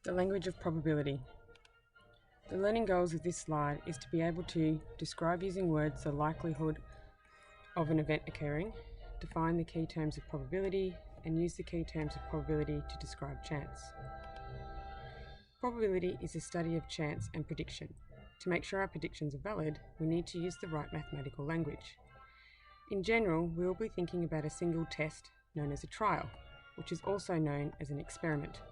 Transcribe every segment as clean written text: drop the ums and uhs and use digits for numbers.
The language of probability. The learning goals of this slide is to be able to describe using words the likelihood of an event occurring, define the key terms of probability, and use the key terms of probability to describe chance. Probability is the study of chance and prediction. To make sure our predictions are valid, we need to use the right mathematical language. In general, we will be thinking about a single test known as a trial, which is also known as an experiment,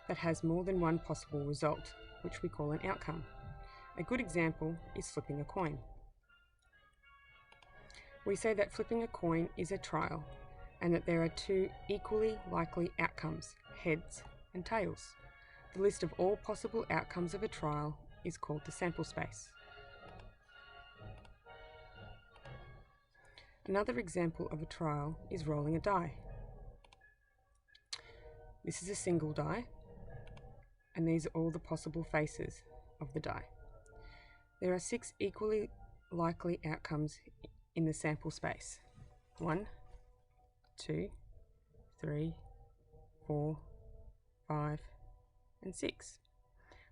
that has more than one possible result, which we call an outcome. A good example is flipping a coin. We say that flipping a coin is a trial and that there are two equally likely outcomes, heads and tails. The list of all possible outcomes of a trial is called the sample space. Another example of a trial is rolling a die. This is a single die, and these are all the possible faces of the die. There are 6 equally likely outcomes in the sample space. 1, 2, 3, 4, 5, and 6.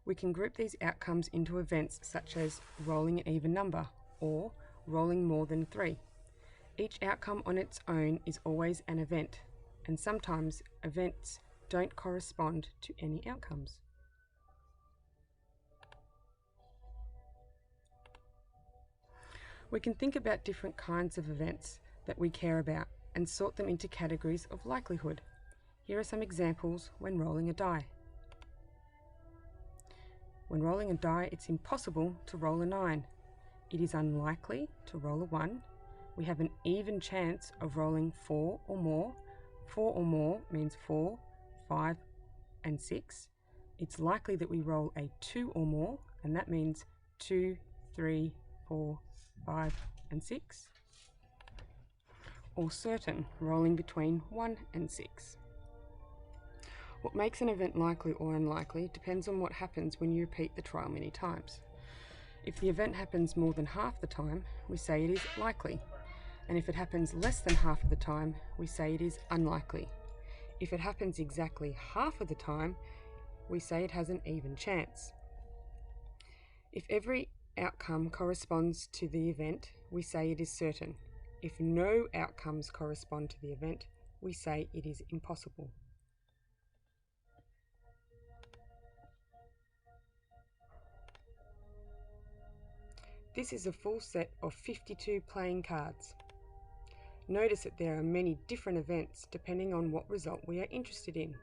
We can group these outcomes into events such as rolling an even number or rolling more than 3. Each outcome on its own is always an event, and sometimes events don't correspond to any outcomes. We can think about different kinds of events that we care about and sort them into categories of likelihood. Here are some examples when rolling a die. When rolling a die, it's impossible to roll a 9. It is unlikely to roll a 1. We have an even chance of rolling 4 or more. 4 or more means 4, 5, and 6. It's likely that we roll a 2 or more, and that means 2, 3, 4, 5, and 6. Or certain, rolling between 1 and 6. What makes an event likely or unlikely depends on what happens when you repeat the trial many times. If the event happens more than half the time, we say it is likely. And if it happens less than half of the time, we say it is unlikely. If it happens exactly half of the time, we say it has an even chance. If every outcome corresponds to the event, we say it is certain. If no outcomes correspond to the event, we say it is impossible. This is a full set of 52 playing cards. Notice that there are many different events depending on what result we are interested in.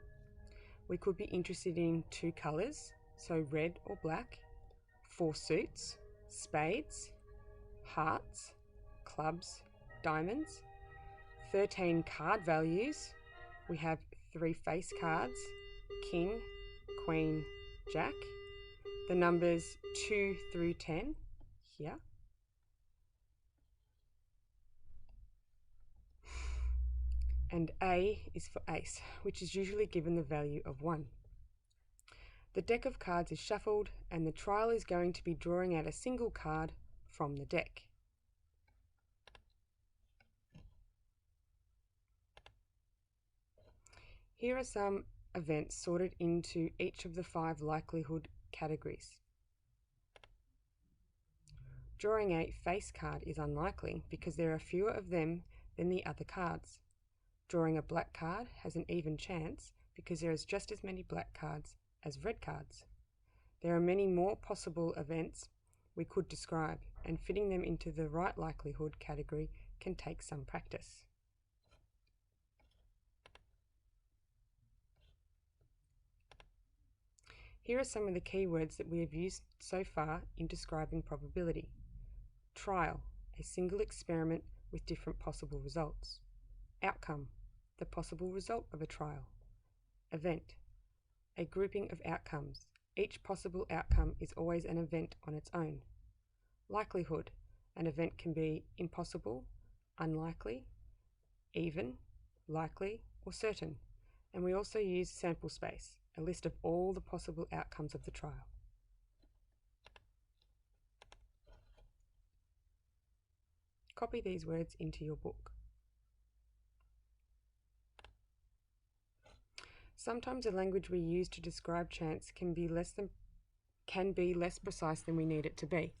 We could be interested in 2 colours, so red or black, 4 suits, spades, hearts, clubs, diamonds, 13 card values. We have 3 face cards, king, queen, jack, the numbers 2 through 10 here, and A is for ace, which is usually given the value of 1. The deck of cards is shuffled, and the trial is going to be drawing out a single card from the deck. Here are some events sorted into each of the 5 likelihood categories. Drawing a face card is unlikely because there are fewer of them than the other cards. Drawing a black card has an even chance because there is just as many black cards as red cards. There are many more possible events we could describe, and fitting them into the right likelihood category can take some practice. Here are some of the keywords that we have used so far in describing probability. Trial, a single experiment with different possible results. Outcome, the possible result of a trial. Event, a grouping of outcomes. Each possible outcome is always an event on its own. Likelihood, an event can be impossible, unlikely, even, likely, or certain. And we also use sample space, a list of all the possible outcomes of the trial. Copy these words into your book. Sometimes the language we use to describe chance can be less precise than we need it to be.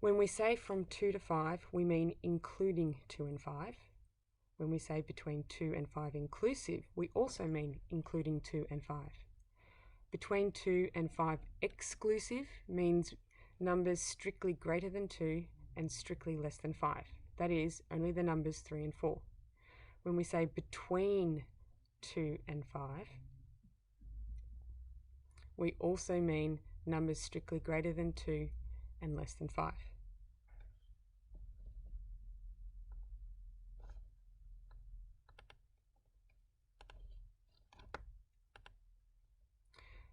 When we say from 2 to 5, we mean including 2 and 5. When we say between 2 and 5 inclusive, we also mean including 2 and 5. Between 2 and 5 exclusive means numbers strictly greater than 2 and strictly less than 5. That is, only the numbers 3 and 4. When we say between 2 and 5, we also mean numbers strictly greater than 2 and less than 5.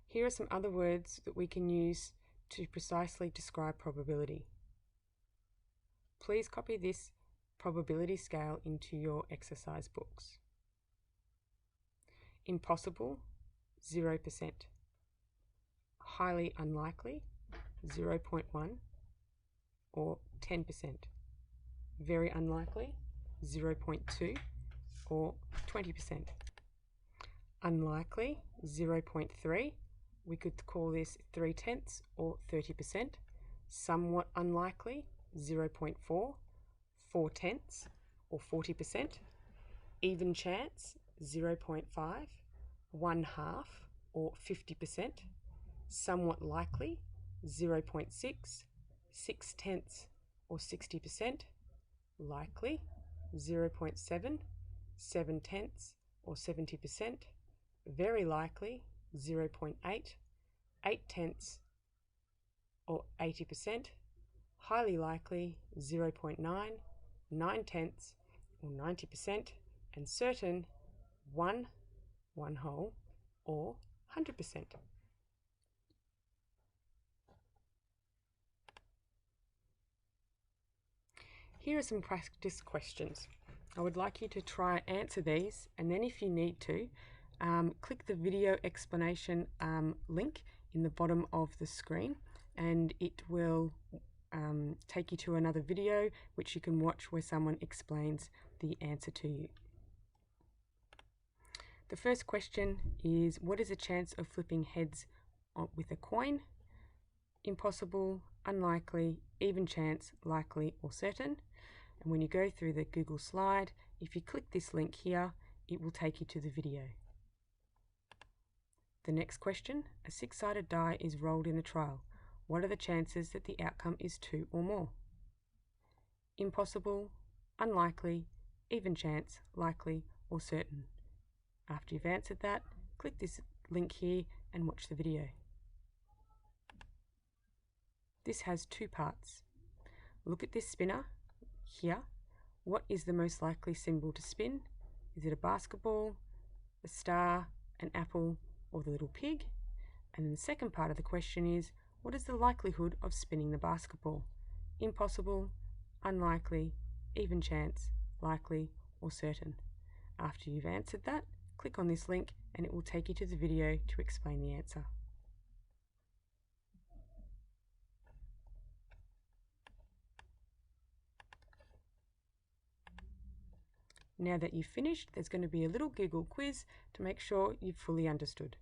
Here are some other words that we can use to precisely describe probability. Please copy this probability scale into your exercise books. Impossible, 0%. Highly unlikely, 0.1 or 10%. Very unlikely, 0.2 or 20%. Unlikely, 0.3. We could call this 0.3 or 30%. Somewhat unlikely, 0.4, 0.4 or 40%. Even chance, 0.5, 1/2 or 50%. Somewhat likely, 0.6, 0.6 or 60%. Likely, 0.7, 0.7 or 70%. Very likely, 0.8, 0.8 or 80%. Highly likely, 0.9, 0.9 or 90%. And certain, 1/1 or 100%. Here are some practice questions. I would like you to try and answer these, and then if you need to, click the video explanation link in the bottom of the screen, and it will take you to another video which you can watch where someone explains the answer to you. The first question is, what is the chance of flipping heads with a coin? Impossible, unlikely, even chance, likely or certain. And when you go through the Google slide, if you click this link here, it will take you to the video. The next question, a 6-sided die is rolled in a trial. What are the chances that the outcome is 2 or more? Impossible, unlikely, even chance, likely or certain. After you've answered that, click this link here and watch the video. This has 2 parts. Look at this spinner here. What is the most likely symbol to spin? Is it a basketball, a star, an apple, or the little pig? And then the second part of the question is, what is the likelihood of spinning the basketball? Impossible, unlikely, even chance, likely, or certain. After you've answered that, click on this link and it will take you to the video to explain the answer. Now that you've finished, there's going to be a little Google quiz to make sure you've fully understood.